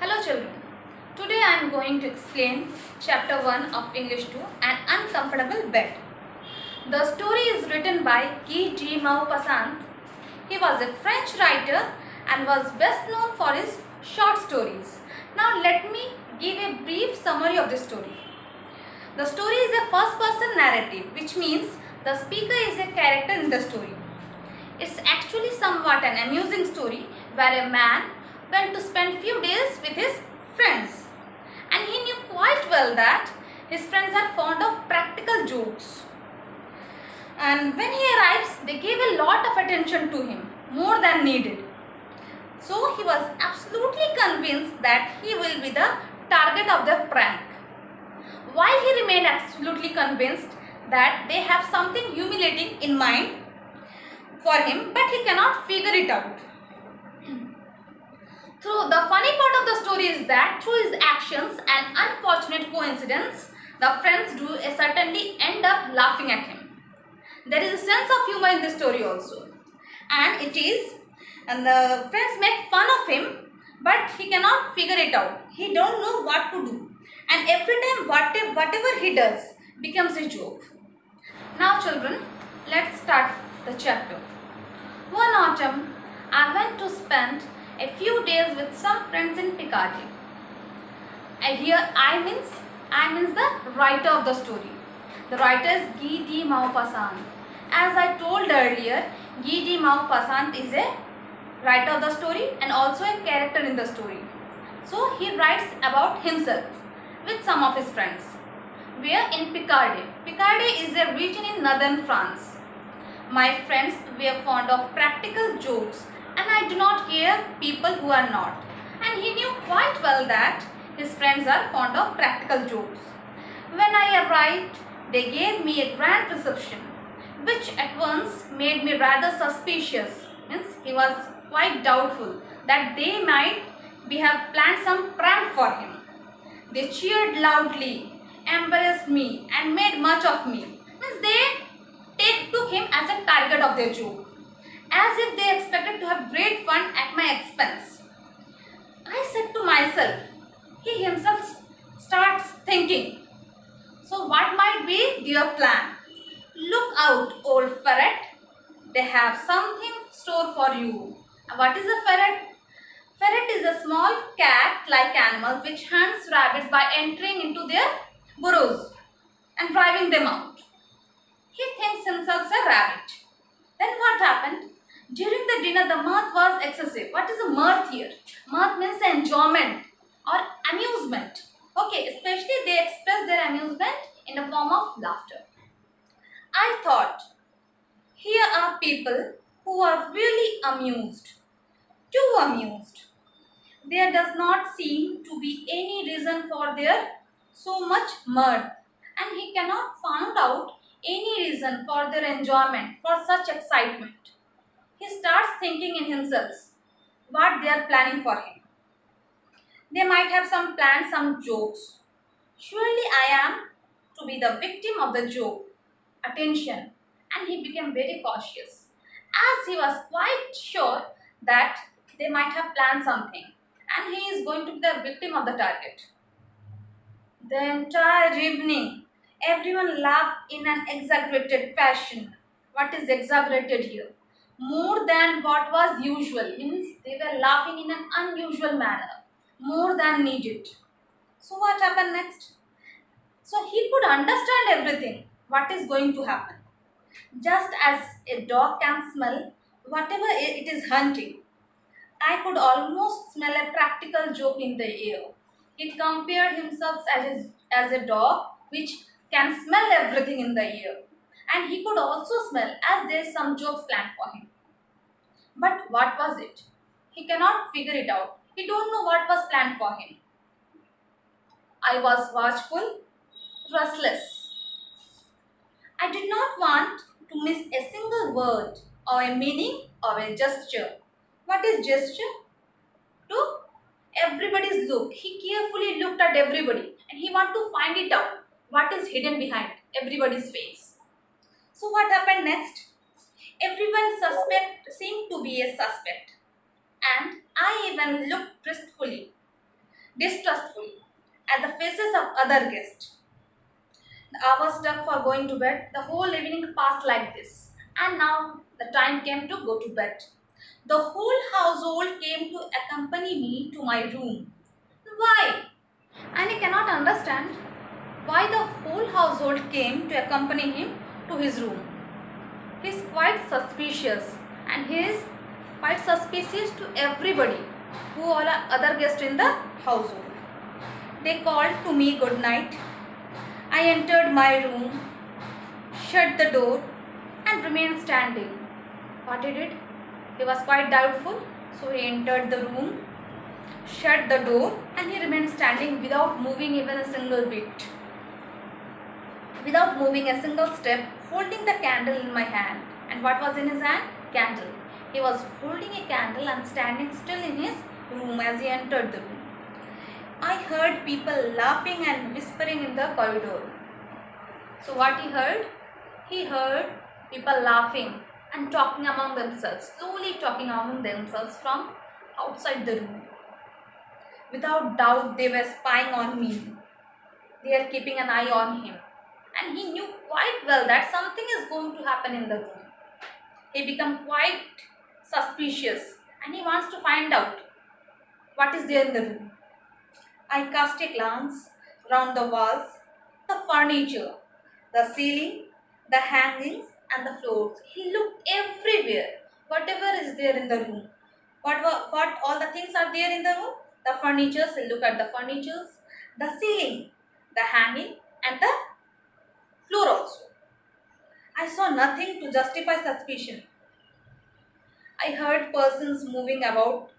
Hello children. Today I am going to explain chapter 1 of English 2, An Uncomfortable Bed. The story is written by Guy de Maupassant. He was a French writer and was best known for his short stories. Now let me give a brief summary of the story. The story is a first person narrative, which means the speaker is a character in the story. It's actually somewhat an amusing story where a man went to spend few days with his friends, and he knew quite well that his friends are fond of practical jokes, and when he arrives they gave a lot of attention to him, more than needed. So he was absolutely convinced that he will be the target of the prank, while he remained absolutely convinced that they have something humiliating in mind for him, but he cannot figure it out. So the funny part of the story is that through his actions and unfortunate coincidence, the friends do certainly end up laughing at him. There is a sense of humor in this story also, and the friends make fun of him, but he cannot figure it out. He don't know what to do, and every time whatever he does becomes a joke. Now children, let's start the chapter. One autumn, I went to spend a few days with some friends in Picardy. Here I means the writer of the story. The writer is Guy de Maupassant. As I told earlier, Guy de Maupassant is a writer of the story and also a character in the story. So he writes about himself with some of his friends. We are in Picardy. Picardy is a region in northern France. My friends were fond of practical jokes, and I do not hear people who are not. And he knew quite well that his friends are fond of practical jokes. When I arrived, they gave me a grand reception, which at once made me rather suspicious. Means he was quite doubtful that they might have planned some prank for him. They cheered loudly, embarrassed me, and made much of me. Means they took him as a target of their joke, as if they expected to have great fun at my expense. I said to myself, he himself starts thinking, so what might be their plan? Look out, old ferret. They have something stored for you. And what is a ferret? Ferret is a small cat-like animal which hunts rabbits by entering into their burrows and driving them out. He thinks himself a rabbit. Then what happened? During the dinner, the mirth was excessive. What is a mirth here? Mirth means enjoyment or amusement. Okay, especially they express their amusement in the form of laughter. I thought, here are people who are really amused. Too amused. There does not seem to be any reason for their so much mirth, and he cannot find out any reason for their enjoyment, for such excitement. He starts thinking in himself what they are planning for him. They might have some plans, some jokes. Surely I am to be the victim of the joke. Attention. And he became very cautious, as he was quite sure that they might have planned something and he is going to be the victim of the target. The entire evening, everyone laughed in an exaggerated fashion. What is exaggerated here? More than what was usual, means they were laughing in an unusual manner, more than needed. So what happened next? So he could understand everything, what is going to happen. Just as a dog can smell whatever it is hunting, I could almost smell a practical joke in the air. He compared himself as a dog which can smell everything in the air. And he could also smell as there is some jokes planned for him. But what was it? He cannot figure it out. He don't know what was planned for him. I was watchful, restless. I did not want to miss a single word or a meaning or a gesture. What is gesture? To everybody's look. He carefully looked at everybody and he wanted to find it out. What is hidden behind everybody's face? So what happened next? Everyone seemed to be a suspect, and I even looked wistfully. distrustful at the faces of other guests. The hours stuck for going to bed. The whole evening passed like this. And now the time came to go to bed. The whole household came to accompany me to my room. Why? And he cannot understand why the whole household came to accompany him to his room. He is quite suspicious, and he is quite suspicious to everybody who all are other guests in the household. They called to me good night. I entered my room, shut the door, and remained standing. What he did? He was quite doubtful, so he entered the room, shut the door, and he remained standing without moving even a single bit. Without moving a single step, holding the candle in my hand. And what was in his hand? Candle. He was holding a candle and standing still in his room as he entered the room. I heard people laughing and whispering in the corridor. So what he heard? He heard people laughing and talking among themselves, slowly talking among themselves from outside the room. Without doubt, they were spying on me. They are keeping an eye on him. And he knew quite well that something is going to happen in the room. He became quite suspicious and he wants to find out what is there in the room. I cast a glance round the walls, the furniture, the ceiling, the hangings and the floors. He looked everywhere, whatever is there in the room. What all the things are there in the room? The furnitures, he looked at the furnitures, the ceiling, the hanging and the floor also. I saw nothing to justify suspicion. I heard persons moving about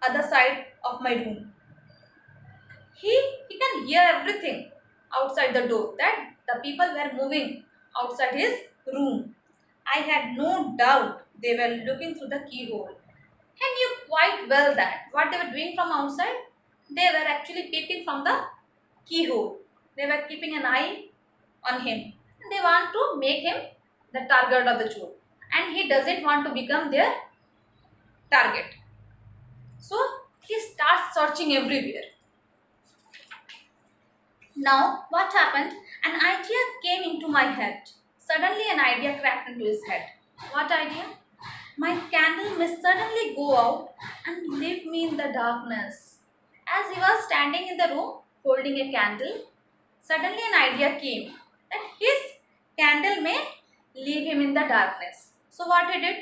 other side of my room. He can hear everything outside the door, that the people were moving outside his room. I had no doubt they were looking through the keyhole. He knew quite well that what they were doing from outside, they were actually peeping from the keyhole. They were keeping an eye on him. And they want to make him the target of the chore. And he doesn't want to become their target. So he starts searching everywhere. Now, what happened? An idea came into my head. Suddenly, an idea cracked into his head. What idea? My candle may suddenly go out and leave me in the darkness. As he was standing in the room holding a candle, suddenly an idea came that his candle may leave him in the darkness. So, what he did?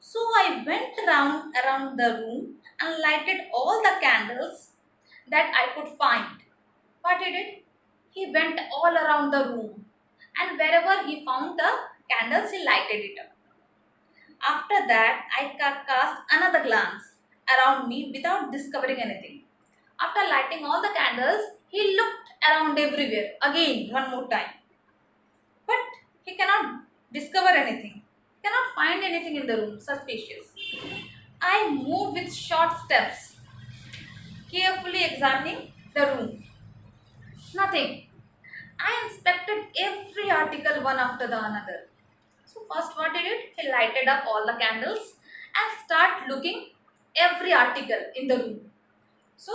So, I went around the room and lighted all the candles that I could find. What he did? He went all around the room and wherever he found the candles, he lighted it up. After that, I cast another glance around me without discovering anything. After lighting all the candles, he looked around everywhere again one more time. But he cannot discover anything, cannot find anything in the room. Suspicious. I moved with short steps, carefully examining the room. Nothing. I inspected every article one after the another. So first what he did? He lighted up all the candles and start looking every article in the room. So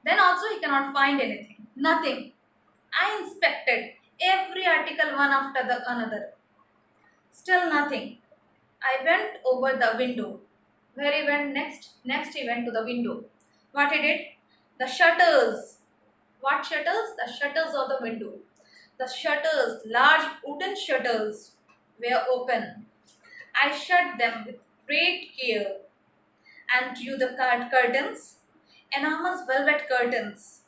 then also he cannot find anything. Nothing. I inspected every article one after the another. Still nothing. I went over the window. Where he went next? Next he went to the window. What he did? The shutters. What shutters? The shutters of the window. The shutters, large wooden shutters, were open. I shut them with great care and drew the curtains, enormous velvet curtains,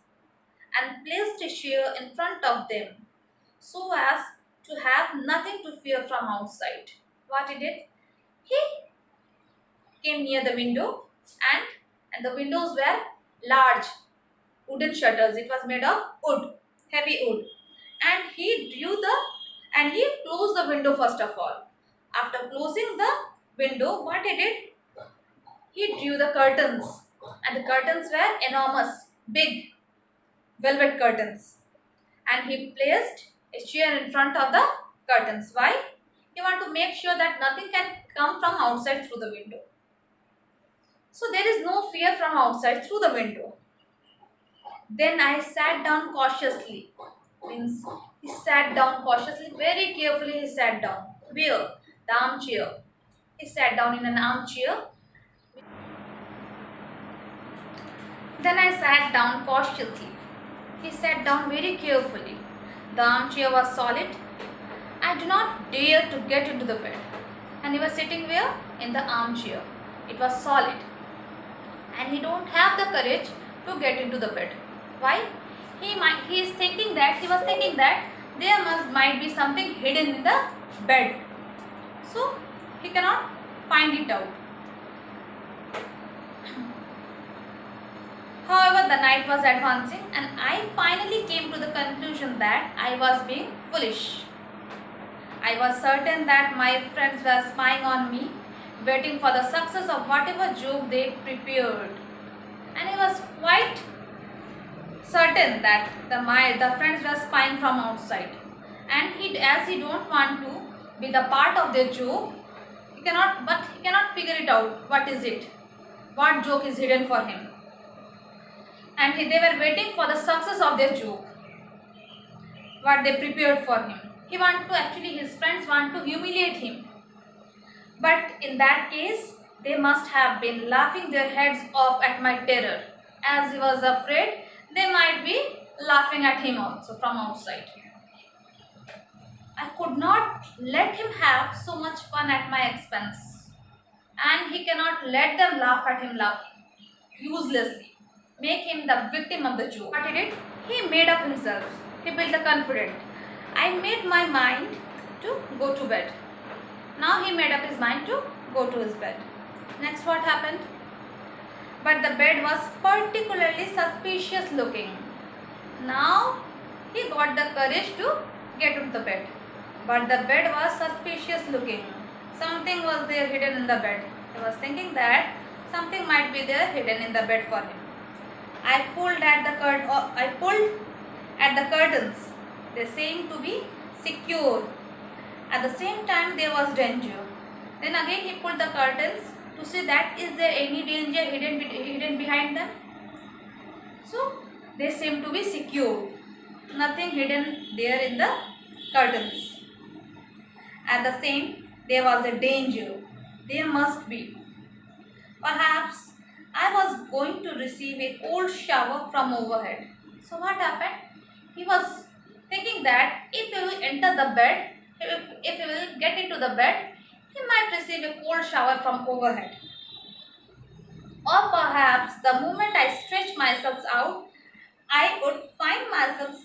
and placed a chair in front of them so as to have nothing to fear from outside. What he did? He came near the window and the windows were large wooden shutters. It was made of wood, heavy wood. And he closed the window first of all. After closing the window, what he did? He drew the curtains. And the curtains were enormous, big, velvet curtains. And he placed a chair in front of the curtains. Why? He want to make sure that nothing can come from outside through the window. So there is no fear from outside through the window. Then I sat down cautiously. Means he sat down cautiously, very carefully he sat down. Where? The armchair. He sat down in an armchair. Then I sat down cautiously. He sat down very carefully. The armchair was solid. I did not dare to get into the bed. And he was sitting where? In the armchair. It was solid. And he don't have the courage to get into the bed. Why? He was thinking that there might be something hidden in the bed. So he cannot find it out. However, the night was advancing and I finally came to the conclusion that I was being foolish. I was certain that my friends were spying on me, waiting for the success of whatever joke they prepared. And I was quite certain that the friends were spying from outside. And as he don't want to be the part of their joke, he cannot figure it out. What is it? What joke is hidden for him? And they were waiting for the success of their joke, what they prepared for him. His friends want to humiliate him. But in that case, they must have been laughing their heads off at my terror. As he was afraid, they might be laughing at him also from outside. I could not let him have so much fun at my expense. And he cannot let them laugh at him uselessly. Make him the victim of the joke. What he did? He made up himself. He built a confidence. I made my mind to go to bed. Now he made up his mind to go to his bed. Next, what happened? But the bed was particularly suspicious looking. Now he got the courage to get into the bed. But the bed was suspicious looking. Something was there hidden in the bed. He was thinking that something might be there hidden in the bed for him. I pulled at the curtains. They seemed to be secure. At the same time, there was danger. Then again, he pulled the curtains to see that is there any danger hidden behind them. So they seem to be secure. Nothing hidden there in the curtains. At the same, there was a danger. There must be. Perhaps I was going to receive a cold shower from overhead. So what happened? He was thinking that if he will enter the bed, if he will get into the bed, he might receive a cold shower from overhead. Or perhaps the moment I stretch myself out, I would find myself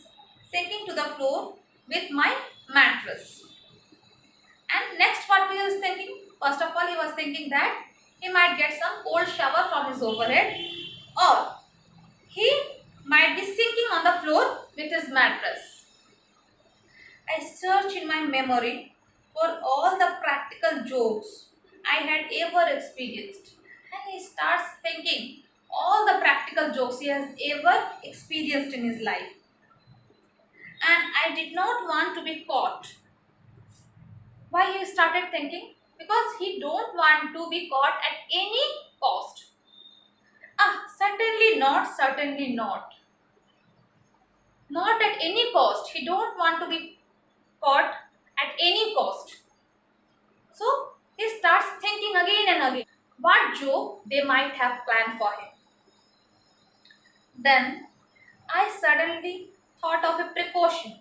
sinking to the floor with my mattress. And next, what he was thinking? First of all, he was thinking that he might get some cold shower from his overhead, or he might be sinking on the floor with his mattress. I searched in my memory for all the practical jokes I had ever experienced. And he starts thinking all the practical jokes he has ever experienced in his life. And I did not want to be caught. Why he started thinking? Because he don't want to be caught at any cost. Certainly not, certainly not. Not at any cost. He don't want to be caught at any cost. So he starts thinking again and again what joke they might have planned for him. Then I suddenly thought of a precaution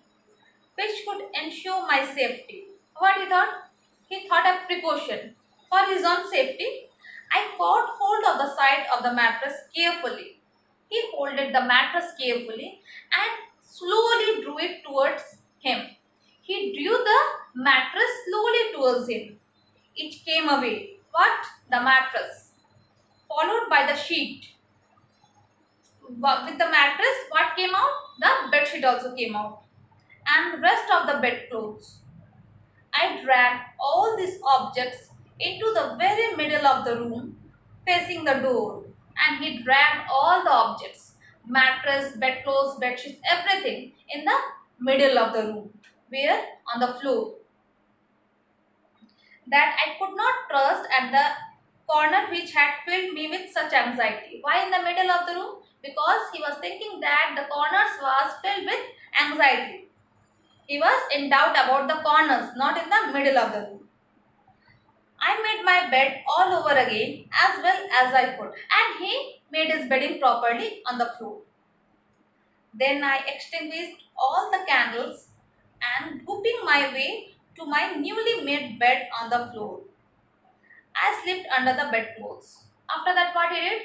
which could ensure my safety. What he thought? He thought of precaution for his own safety. I caught hold of the side of the mattress carefully. He folded the mattress carefully and slowly drew it towards him. He drew the mattress slowly towards him. It came away. What? The mattress. Followed by the sheet. With the mattress, what came out? The bed sheet also came out. And rest of the bedclothes. I dragged all these objects into the very middle of the room, facing the door. And he dragged all the objects, mattress, bedclothes, bedsheets, everything in the middle of the room. Where? On the floor. That I could not trust at the corner which had filled me with such anxiety. Why in the middle of the room? because he was thinking that the corners was filled with anxiety. He was in doubt about the corners, not in the middle of the room. I made my bed all over again as well as I could, and he made his bedding properly on the floor. Then I extinguished all the candles and groping my way to my newly made bed on the floor. I slipped under the bedclothes. After that, what he did?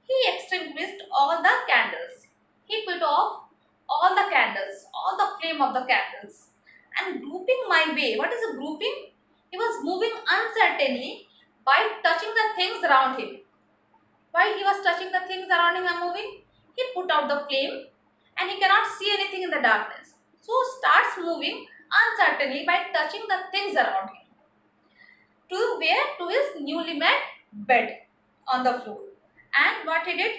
He extinguished all the candles. He put off all the candles, all the flame of the candles, and grouping my way. What is a grouping? He was moving uncertainly by touching the things around him. While he was touching the things around him and moving, he put out the flame and he cannot see anything in the darkness. So starts moving uncertainly by touching the things around him. To where? To his newly made bed on the floor. And what he did?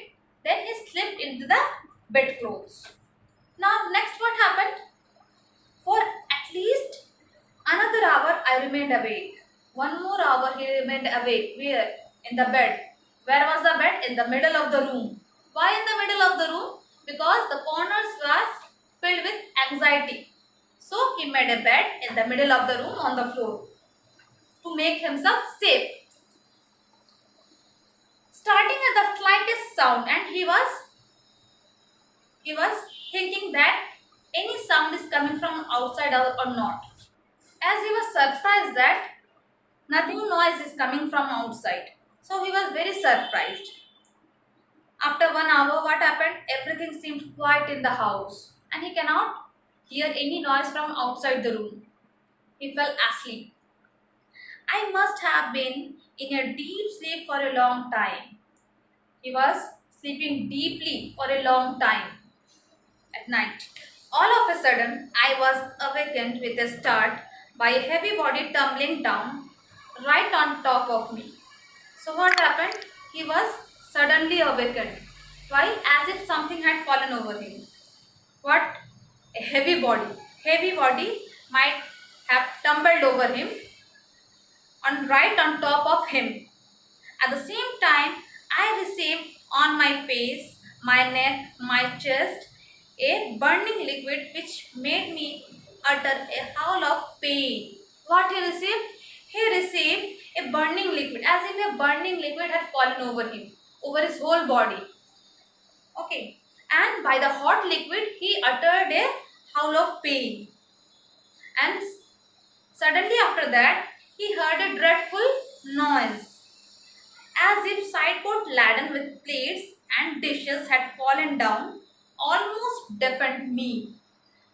Then he slipped into the bedclothes. Now next what happened? For at least another hour I remained awake. One more hour he remained awake. Where? In the bed. Where was the bed? In the middle of the room. Why in the middle of the room? Because the corners was filled with anxiety. So he made a bed in the middle of the room on the floor to make himself safe. Starting at the slightest sound, and he was thinking that any sound is coming from outside or not. As he was surprised that nothing noise is coming from outside. So he was very surprised. After 1 hour, what happened? Everything seemed quiet in the house and he cannot hear any noise from outside the room. He fell asleep. I must have been in a deep sleep for a long time. He was sleeping deeply for a long time at night. All of a sudden, I was awakened with a start by a heavy body tumbling down right on top of me. So what happened? He was suddenly awakened. Why? As if something had fallen over him. What? A heavy body. Heavy body might have tumbled over him right on top of him. At the same time, I received on my face, my neck, my chest, a burning liquid which made me utter a howl of pain. What he received? He received a burning liquid, as if a burning liquid had fallen over him, over his whole body. Okay. And by the hot liquid, he uttered a howl of pain. And suddenly after that, he heard a dreadful noise, as if sideboard laden with plates and dishes had fallen down, almost deafened me.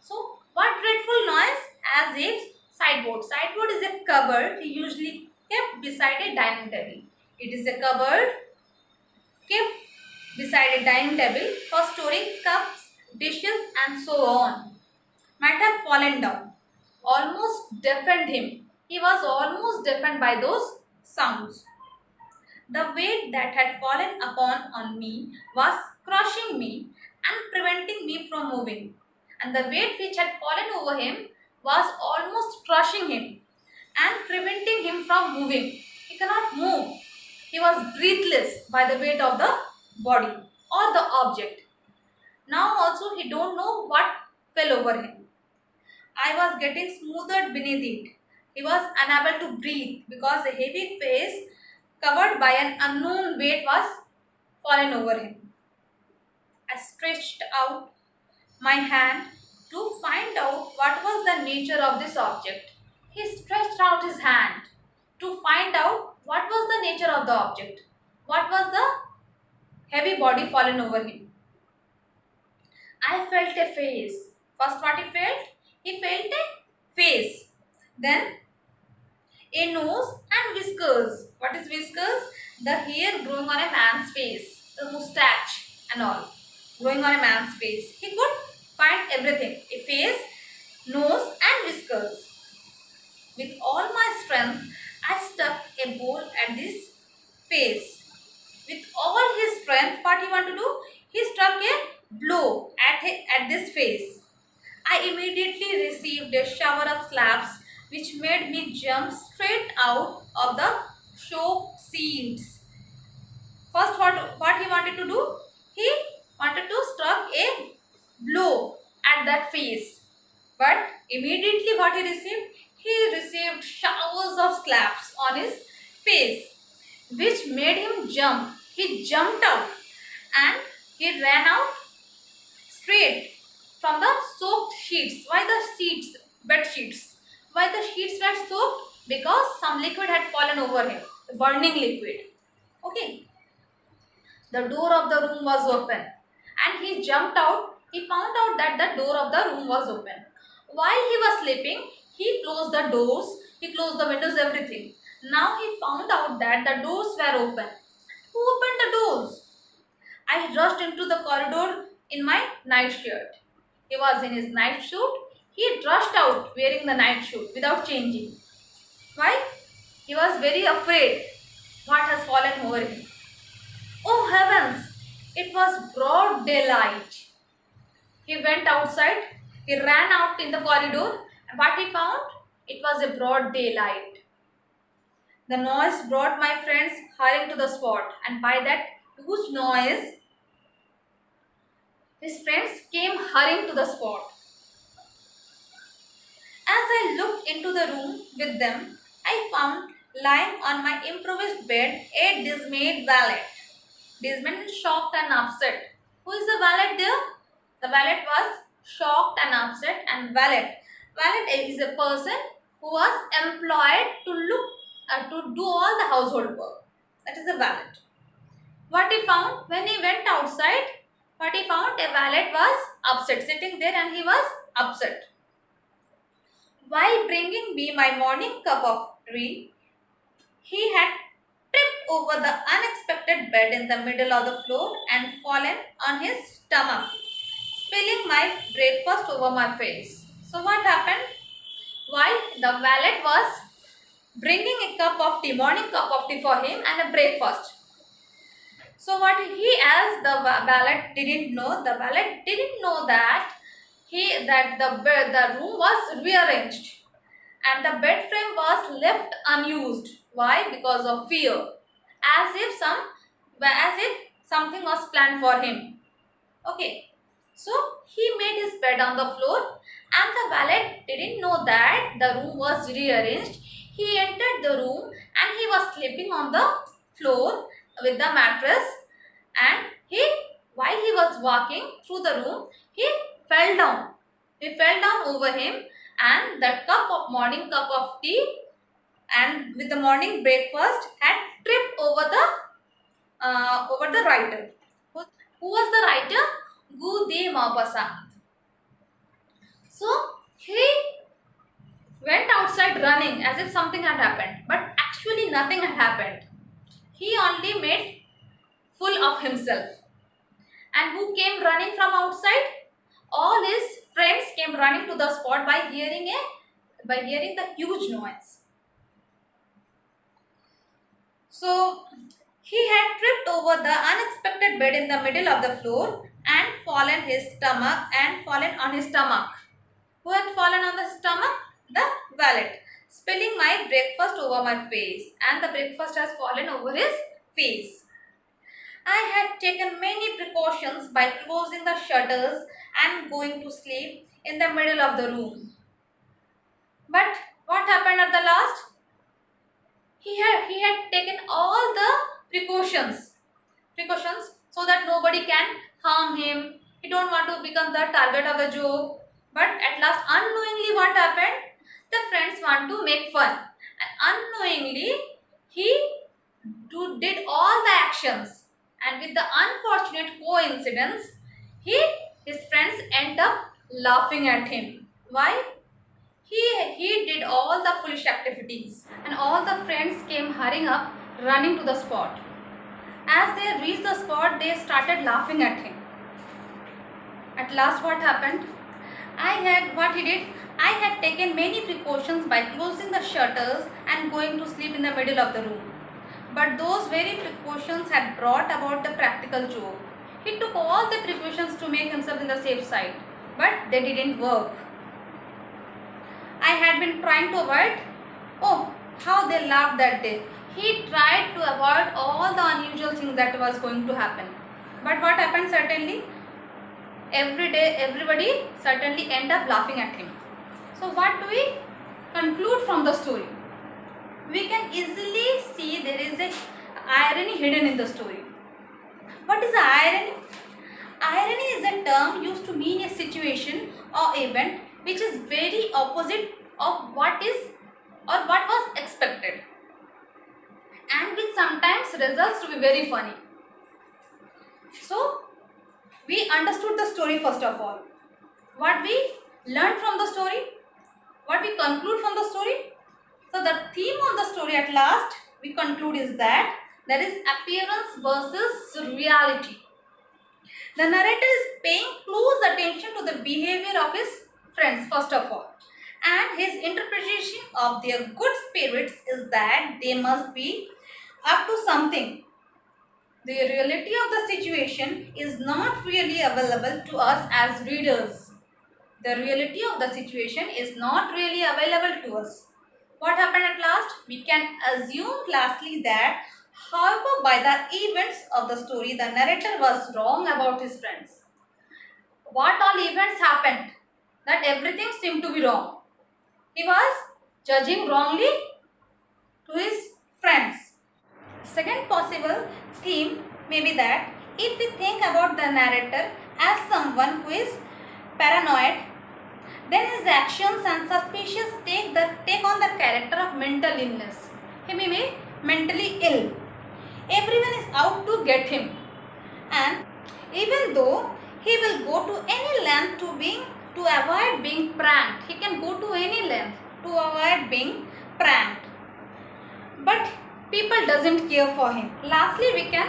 So, what dreadful noise? As if sideboard. Sideboard is a cupboard usually kept beside a dining table. It is a cupboard kept beside a dining table for storing cups, dishes, and so on. Might have fallen down. Almost deafened him. He was almost deafened by those sounds. The weight that had fallen upon on me was crushing me and preventing me from moving. And the weight which had fallen over him was almost crushing him and preventing him from moving. He cannot move. He was breathless by the weight of the body or the object. Now also he don't know what fell over him. I was getting smoothed beneath it. He was unable to breathe because a heavy face covered by an unknown weight was fallen over him. I stretched out my hand to find out what was the nature of this object. He stretched out his hand to find out what was the nature of the object. What was the heavy body fallen over him? I felt a face. First what he felt? He felt a face. Then a nose and whiskers. What is whiskers? The hair growing on a man's face. The moustache and all growing on a man's face. He could find everything. A face, nose and whiskers. With all my strength, I stuck a bowl at this face. With all his strength, what he wanted to do? He struck a blow at this face. I immediately received a shower of slaps which made me jump straight out of the show seats. First, what he wanted to do? He face. But immediately what he received? He received showers of slaps on his face, which made him jump. He jumped out and he ran out straight from the soaked sheets. Why the sheets? Bed sheets. Why the sheets were soaked? Because some liquid had fallen over him, burning liquid. Okay. The door of the room was open and he jumped out. He found out that the door of the room was open. While he was sleeping, he closed the doors, he closed the windows, everything. Now he found out that the doors were open. Who opened the doors? I rushed into the corridor in my night shirt. He was in his night suit. He rushed out wearing the night suit without changing. Why? He was very afraid what has fallen over him. Oh heavens! It was broad daylight. He went outside. He ran out in the corridor. And what he found? It was a broad daylight. The noise brought my friends hurrying to the spot. And by that huge noise, his friends came hurrying to the spot. As I looked into the room with them, I found lying on my improvised bed a dismayed valet. Dismayed, shocked and upset. Who is the valet there? The valet was shocked and upset, and valet is a person who was employed to do all the household work. That is a valet. What he found when he went outside? What he found? A valet was upset, sitting there, and he was upset. While bringing me my morning cup of tea, he had tripped over the unexpected bed in the middle of the floor and fallen on his stomach, spilling my breakfast over my face. So what happened? While the valet was bringing a cup of tea, morning cup of tea for him and a breakfast. So what as the valet didn't know that the room was rearranged and the bed frame was left unused. Why? Because of fear, as if something was planned for him. Okay, so he made his bed on the floor, and the valet didn't know that the room was rearranged. He entered the room and he was sleeping on the floor with the mattress, and while he was walking through the room, he fell down. He fell down over him, and that morning cup of tea and with the morning breakfast had tripped over the writer. Who was the writer? Gu Maupassant. So he went outside running as if something had happened, but actually nothing had happened. He only made full of himself. And who came running from outside? All his friends came running to the spot by hearing the huge noise. So he had tripped over the unexpected bed in the middle of the floor and fallen on his stomach. Who had fallen on the stomach? The valet, spilling my breakfast over my face, and the breakfast has fallen over his face. I had taken many precautions by closing the shutters and going to sleep in the middle of the room. But what happened at the last? He had taken all the precautions so that nobody can harm him. He don't want to become the target of the joke. But at last, unknowingly, what happened? The friends want to make fun, and unknowingly he did all the actions. And with the unfortunate coincidence, his friends end up laughing at him. Why? He did all the foolish activities, and all the friends came hurrying up, running to the spot. As they reached the spot, they started laughing at him. At last, what happened? I had taken many precautions by closing the shutters and going to sleep in the middle of the room. But those very precautions had brought about the practical joke. He took all the precautions to make himself in the safe side, but they didn't work. I had been trying to avoid. Oh, how they laughed that day. He tried to avoid all the unusual things that was going to happen. But what happened? Certainly, every day everybody certainly end up laughing at him. So what do we conclude from the story? We can easily see there is a irony hidden in the story. What is irony? Irony is a term used to mean a situation or event which is very opposite of what is or what was expected, and which sometimes results to be very funny. So we understood the story first of all. What we learned from the story, what we conclude from the story. So the theme of the story at last we conclude is that there is appearance versus reality. The narrator is paying close attention to the behavior of his friends first of all, and his interpretation of their good spirits is that they must be up to something. The reality of the situation is not really available to us as readers. The reality of the situation is not really available to us. What happened at last? We can assume lastly that, however, by the events of the story, the narrator was wrong about his friends. What all events happened? That everything seemed to be wrong. He was judging wrongly to his friends. Second possible theme may be that if we think about the narrator as someone who is paranoid, then his actions and suspicions take on the character of mental illness. He may be mentally ill. Everyone is out to get him, and even though he will go to any length to avoid being pranked, he can go to any length to avoid being pranked, but people doesn't care for him. Lastly, we can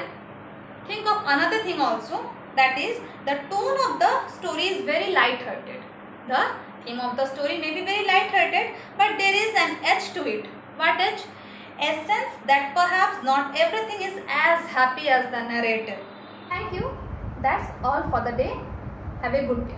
think of another thing also, that is the tone of the story is very light-hearted. The theme of the story may be very light-hearted, but there is an edge to it. What edge? A sense that perhaps not everything is as happy as the narrator. Thank you. That's all for the day. Have a good day.